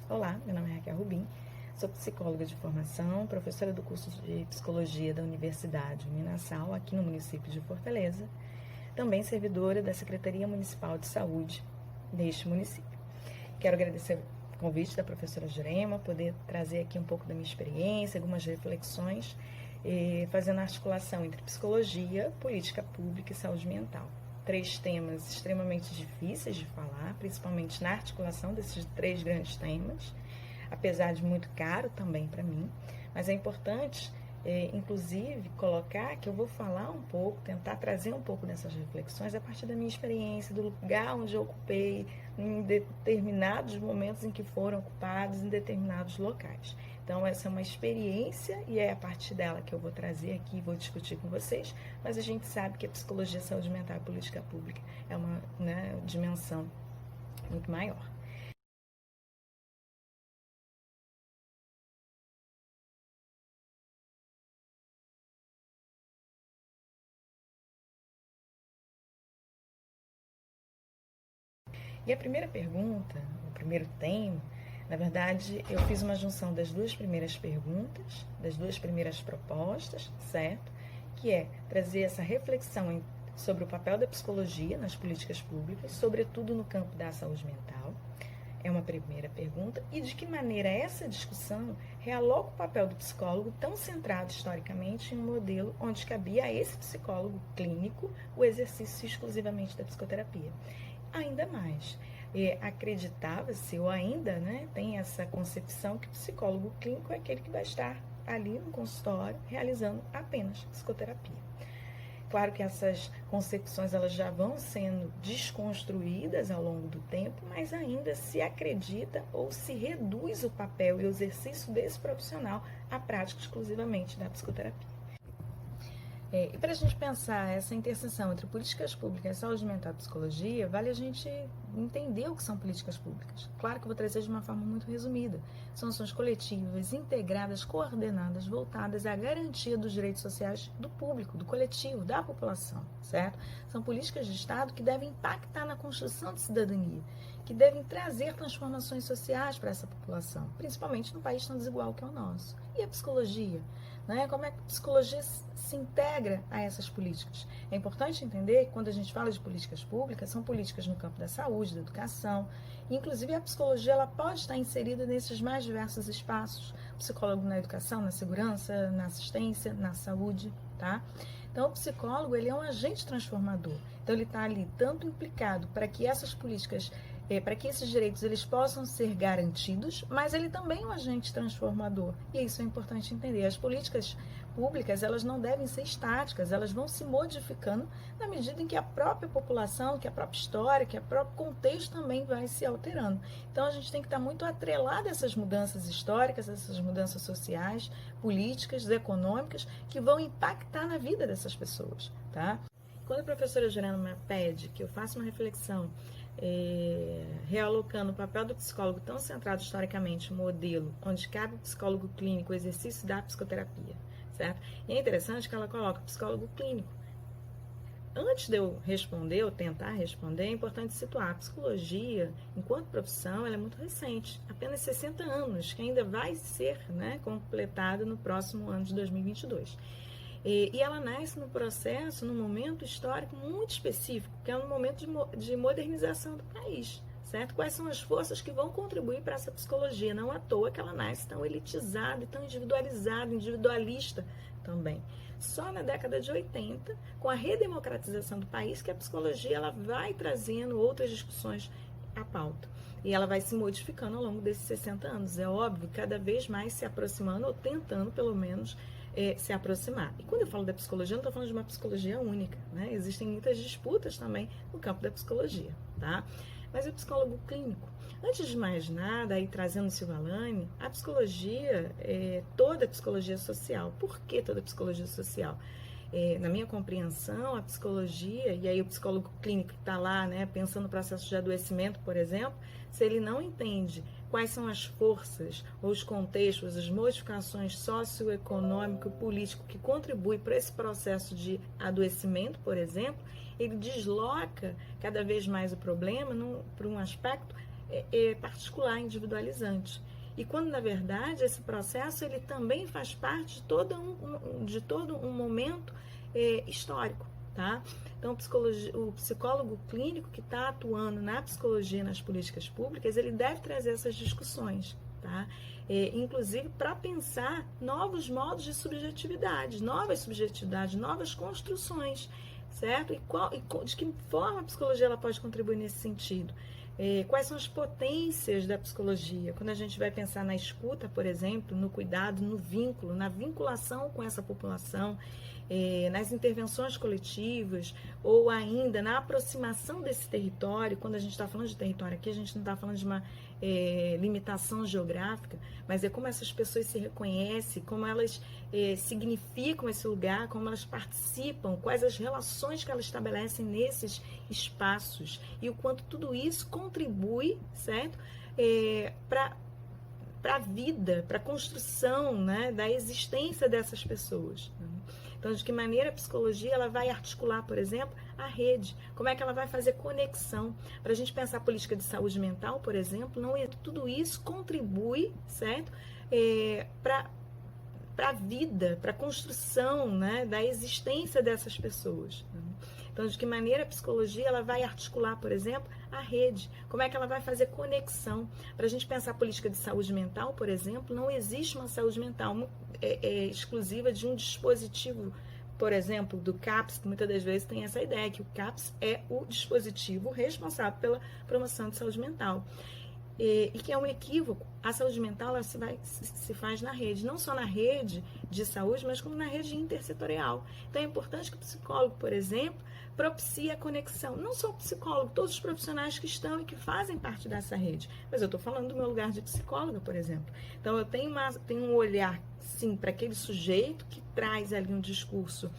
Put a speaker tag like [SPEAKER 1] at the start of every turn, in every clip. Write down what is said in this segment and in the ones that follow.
[SPEAKER 1] Olá, meu nome é Raquel Rubim, sou psicóloga de formação, professora do curso de Psicologia da Universidade Uninasal, aqui no município de Fortaleza, também servidora da Secretaria Municipal de Saúde deste município. Quero agradecer o convite da professora Jurema, poder trazer aqui um pouco da minha experiência, algumas reflexões, fazendo a articulação entre psicologia, política pública e saúde mental. 3 temas extremamente difíceis de falar, principalmente na articulação desses 3 grandes temas, apesar de muito caro também para mim, mas é importante, inclusive, colocar que eu vou falar um pouco, tentar trazer um pouco dessas reflexões a partir da minha experiência, do lugar onde eu ocupei, em determinados momentos em que foram ocupados, em determinados locais. Então, essa é uma experiência e é a partir dela que eu vou trazer aqui e vou discutir com vocês, mas a gente sabe que a psicologia, saúde mental e política pública é uma dimensão muito maior. E a primeira pergunta, o primeiro tema, na verdade, eu fiz uma junção das 2 primeiras perguntas, das 2 primeiras propostas, certo? Que é trazer essa reflexão sobre o papel da psicologia nas políticas públicas, sobretudo no campo da saúde mental. É uma primeira pergunta. E de que maneira essa discussão realoca o papel do psicólogo tão centrado historicamente em um modelo onde cabia a esse psicólogo clínico o exercício exclusivamente da psicoterapia. Ainda mais, acreditava-se, ou ainda tem essa concepção que o psicólogo clínico é aquele que vai estar ali no consultório realizando apenas psicoterapia. Claro que essas concepções elas já vão sendo desconstruídas ao longo do tempo, mas ainda se acredita ou se reduz o papel e o exercício desse profissional à prática exclusivamente da psicoterapia. E para a gente pensar essa interseção entre políticas públicas, saúde mental e psicologia, vale a gente entender o que são políticas públicas. Claro que eu vou trazer de uma forma muito resumida. São ações coletivas, integradas, coordenadas, voltadas à garantia dos direitos sociais do público, do coletivo, da população, certo? São políticas de Estado que devem impactar na construção de cidadania, que devem trazer transformações sociais para essa população, principalmente num país tão desigual que é o nosso. E a psicologia? Como é que a psicologia se integra a essas políticas? É importante entender que quando a gente fala de políticas públicas, são políticas no campo da saúde, da educação, inclusive a psicologia ela pode estar inserida nesses mais diversos espaços, psicólogo na educação, na segurança, na assistência, na saúde, tá? Então o psicólogo ele é um agente transformador, então ele está ali tanto implicado para que essas políticas para que esses direitos eles possam ser garantidos, mas ele também é um agente transformador. E isso é importante entender. As políticas públicas, elas não devem ser estáticas, elas vão se modificando na medida em que a própria população, que a própria história, que o próprio contexto também vai se alterando. Então, a gente tem que estar muito atrelado a essas mudanças históricas, essas mudanças sociais, políticas, econômicas, que vão impactar na vida dessas pessoas, tá? Quando a professora Jurema pede que eu faça uma reflexão realocando o papel do psicólogo tão centrado historicamente no modelo onde cabe o psicólogo clínico o exercício da psicoterapia, certo? E é interessante que ela coloca o psicólogo clínico. Antes de eu responder ou tentar responder, é importante situar a psicologia, enquanto profissão, ela é muito recente, apenas 60 anos, que ainda vai ser completada no próximo ano de 2022. E ela nasce no processo, num momento histórico muito específico, que é um momento de modernização do país, certo? Quais são as forças que vão contribuir para essa psicologia? Não à toa que ela nasce tão elitizada e tão individualizada, individualista também. Só na década de 80, com a redemocratização do país, que a psicologia ela vai trazendo outras discussões à pauta. E ela vai se modificando ao longo desses 60 anos. É óbvio, cada vez mais se aproximando, ou tentando, pelo menos, se aproximar. E quando eu falo da psicologia, eu não estou falando de uma psicologia única, né? Existem muitas disputas também no campo da psicologia, tá? Mas o psicólogo clínico, antes de mais nada, aí trazendo o Silvalane, a psicologia, toda a psicologia social. Por que toda a psicologia social? Na minha compreensão, a psicologia, e aí o psicólogo clínico está lá, pensando no processo de adoecimento, por exemplo, se ele não entende quais são as forças, os contextos, as modificações socioeconômico e político que contribuem para esse processo de adoecimento, por exemplo, ele desloca cada vez mais o problema para um aspecto particular, individualizante. E quando, na verdade, esse processo ele também faz parte de todo um momento histórico, tá? Então, o psicólogo clínico que está atuando na psicologia e nas políticas públicas, ele deve trazer essas discussões, tá? Inclusive para pensar novos modos de subjetividade, novas construções, certo? De que forma a psicologia ela pode contribuir nesse sentido? Quais são as potências da psicologia? Quando a gente vai pensar na escuta, por exemplo, no cuidado, no vínculo, na vinculação com essa população, nas intervenções coletivas, ou ainda na aproximação desse território. Quando a gente está falando de território aqui, a gente não está falando de uma limitação geográfica, mas é como essas pessoas se reconhecem, como elas significam esse lugar, como elas participam, quais as relações que elas estabelecem nesses espaços e o quanto tudo isso contribui, certo? Para a vida, para a construção, né, da existência dessas pessoas. Então, de que maneira a psicologia ela vai articular, por exemplo, a rede? Como é que ela vai fazer conexão? Para a gente pensar a política de saúde mental, por exemplo, tudo isso contribui, certo? Para a vida, para a construção, né, da existência dessas pessoas. Então, de que maneira a psicologia ela vai articular, por exemplo, a rede? Como é que ela vai fazer conexão? Para a gente pensar a política de saúde mental, por exemplo, não existe uma saúde mental exclusiva de um dispositivo, por exemplo, do CAPS, que muitas das vezes tem essa ideia, que o CAPS é o dispositivo responsável pela promoção de saúde mental. E que é um equívoco. A saúde mental ela se faz na rede, não só na rede de saúde, mas como na rede intersetorial. Então é importante que o psicólogo, por exemplo, propicie a conexão. Não só o psicólogo, todos os profissionais que estão e que fazem parte dessa rede. Mas eu estou falando do meu lugar de psicóloga, por exemplo. Então eu tenho um olhar, sim, para aquele sujeito que traz ali um discurso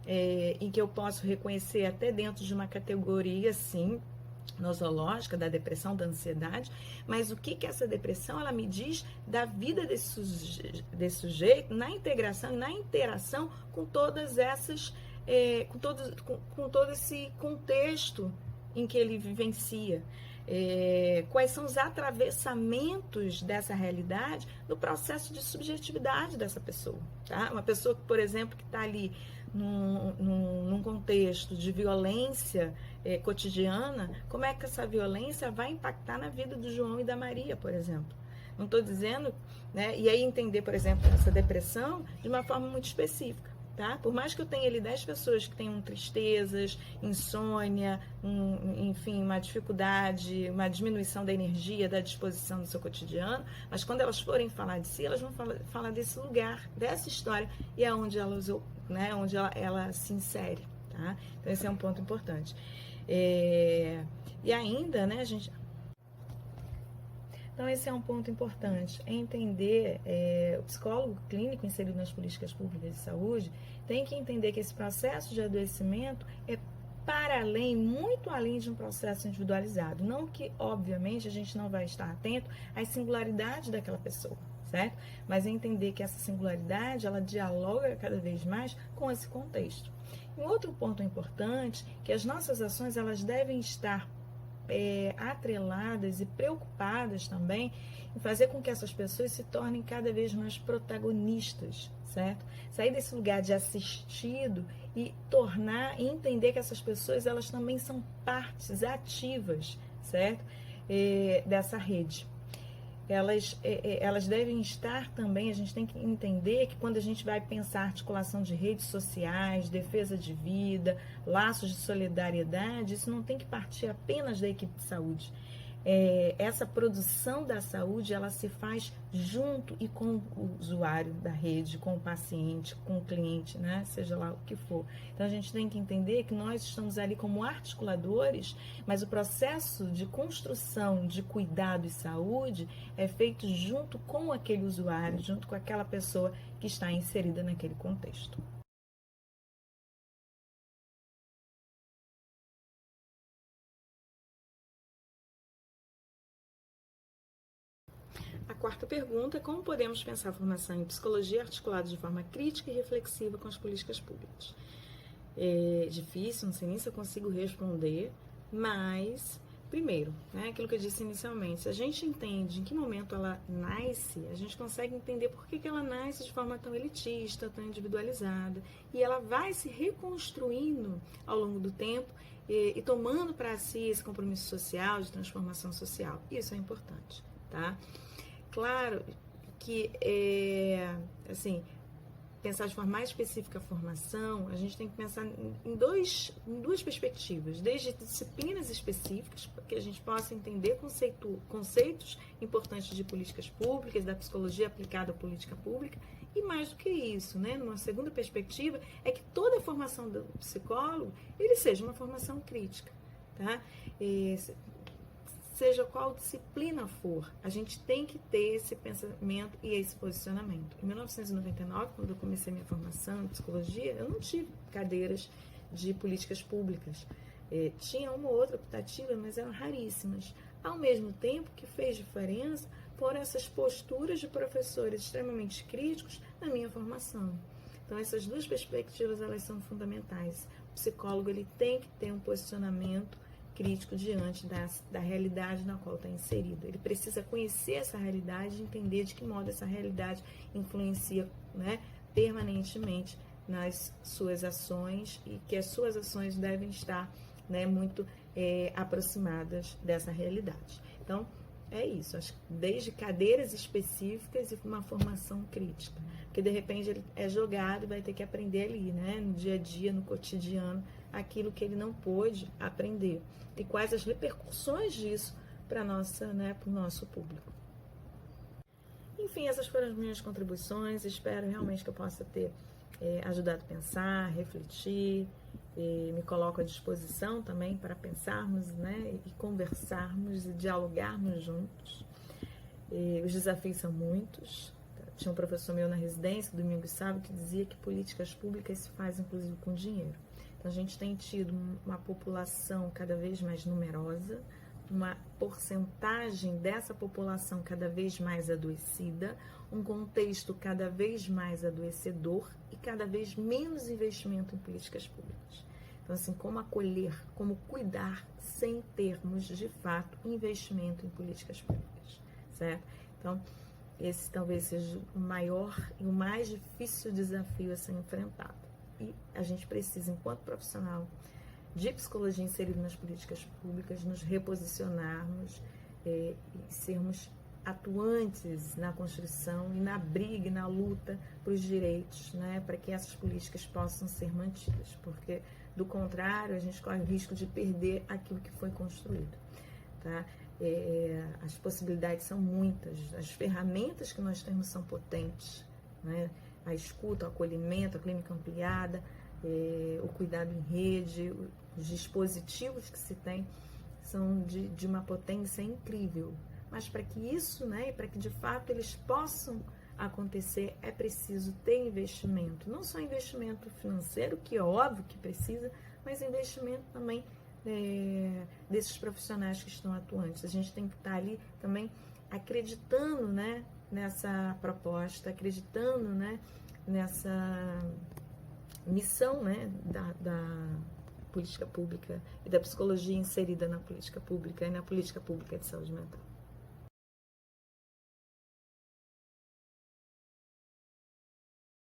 [SPEAKER 1] em que eu posso reconhecer até dentro de uma categoria, sim, nosológica, da depressão, da ansiedade, mas o que essa depressão ela me diz da vida desse sujeito na integração e na interação com todas essas, com todo esse contexto em que ele vivencia. Quais são os atravessamentos dessa realidade no processo de subjetividade dessa pessoa, tá? Uma pessoa que, por exemplo, que está ali num contexto de violência cotidiana, como é que essa violência vai impactar na vida do João e da Maria, por exemplo? Não estou dizendo, né? E aí entender, por exemplo, essa depressão de uma forma muito específica. Tá? Por mais que eu tenha ali 10 pessoas que tenham tristezas, insônia, enfim, uma dificuldade, uma diminuição da energia, da disposição do seu cotidiano, mas quando elas forem falar de si, elas vão falar desse lugar, dessa história, e é onde onde ela se insere. Tá? Então esse é um ponto importante. E ainda, né, gente... Então, esse é um ponto importante, é entender, o psicólogo clínico inserido nas políticas públicas de saúde tem que entender que esse processo de adoecimento é para além, muito além de um processo individualizado. Não que, obviamente, a gente não vai estar atento às singularidades daquela pessoa, certo? Mas é entender que essa singularidade, ela dialoga cada vez mais com esse contexto. Um outro ponto importante, que as nossas ações, elas devem estar atreladas e preocupadas também em fazer com que essas pessoas se tornem cada vez mais protagonistas, certo? Sair desse lugar de assistido e entender que essas pessoas elas também são partes ativas, certo? Dessa rede. Elas devem estar também, a gente tem que entender que quando a gente vai pensar articulação de redes sociais, defesa de vida, laços de solidariedade, isso não tem que partir apenas da equipe de saúde. Essa produção da saúde, ela se faz junto e com o usuário da rede, com o paciente, com o cliente, né? Seja lá o que for. Então, a gente tem que entender que nós estamos ali como articuladores, mas o processo de construção de cuidado e saúde é feito junto com aquele usuário, junto com aquela pessoa que está inserida naquele contexto. A quarta pergunta é como podemos pensar a formação em psicologia articulada de forma crítica e reflexiva com as políticas públicas? É difícil, não sei nem se eu consigo responder, mas primeiro, né, aquilo que eu disse inicialmente, se a gente entende em que momento ela nasce, a gente consegue entender por que ela nasce de forma tão elitista, tão individualizada, e ela vai se reconstruindo ao longo do tempo e tomando para si esse compromisso social, de transformação social. Isso é importante, tá? Claro que, assim, pensar de forma mais específica a formação, a gente tem que pensar em duas perspectivas, desde disciplinas específicas, para que a gente possa entender conceitos importantes de políticas públicas, da psicologia aplicada à política pública, e mais do que isso, né? Numa segunda perspectiva, é que toda a formação do psicólogo, ele seja uma formação crítica, tá? Seja qual disciplina for, a gente tem que ter esse pensamento e esse posicionamento. Em 1999, quando eu comecei minha formação em psicologia, eu não tive cadeiras de políticas públicas. Tinha uma ou outra optativa, mas eram raríssimas. Ao mesmo tempo que fez diferença por essas posturas de professores extremamente críticos na minha formação. Então, essas duas perspectivas, elas são fundamentais. O psicólogo, ele tem que ter um posicionamento crítico diante da realidade na qual está inserido. Ele precisa conhecer essa realidade e entender de que modo essa realidade influencia, né, permanentemente nas suas ações e que as suas ações devem estar, né, muito aproximadas dessa realidade. Então, é isso. Acho que desde cadeiras específicas e uma formação crítica. Porque, de repente, ele é jogado e vai ter que aprender ali, né, no dia a dia, no cotidiano, aquilo que ele não pôde aprender. E quais as repercussões disso para o nosso público. Enfim, essas foram as minhas contribuições. Espero realmente que eu possa ter ajudado a pensar, refletir. Me coloco à disposição também para pensarmos, né, e conversarmos e dialogarmos juntos. Os desafios são muitos. Tinha um professor meu na residência, Domingos Sábio, que dizia que políticas públicas se fazem, inclusive, com dinheiro. Então, a gente tem tido uma população cada vez mais numerosa, uma porcentagem dessa população cada vez mais adoecida, um contexto cada vez mais adoecedor e cada vez menos investimento em políticas públicas. Então, assim, como acolher, como cuidar sem termos, de fato, investimento em políticas públicas, certo? Então, esse talvez seja o maior e o mais difícil desafio a ser enfrentado. E a gente precisa, enquanto profissional de psicologia inserido nas políticas públicas, nos reposicionarmos e sermos atuantes na construção e na briga e na luta para os direitos, né, para que essas políticas possam ser mantidas, porque, do contrário, a gente corre o risco de perder aquilo que foi construído, tá? As possibilidades são muitas, as ferramentas que nós temos são potentes, né? A escuta, o acolhimento, a clínica ampliada, o cuidado em rede, os dispositivos que se tem são de uma potência incrível. Mas para que isso, né, para que de fato eles possam acontecer, é preciso ter investimento. Não só investimento financeiro, que é óbvio que precisa, mas investimento também desses profissionais que estão atuantes. A gente tem que estar ali também acreditando, né, nessa proposta, acreditando, né, nessa missão, né, da política pública e da psicologia inserida na política pública e na política pública de saúde mental.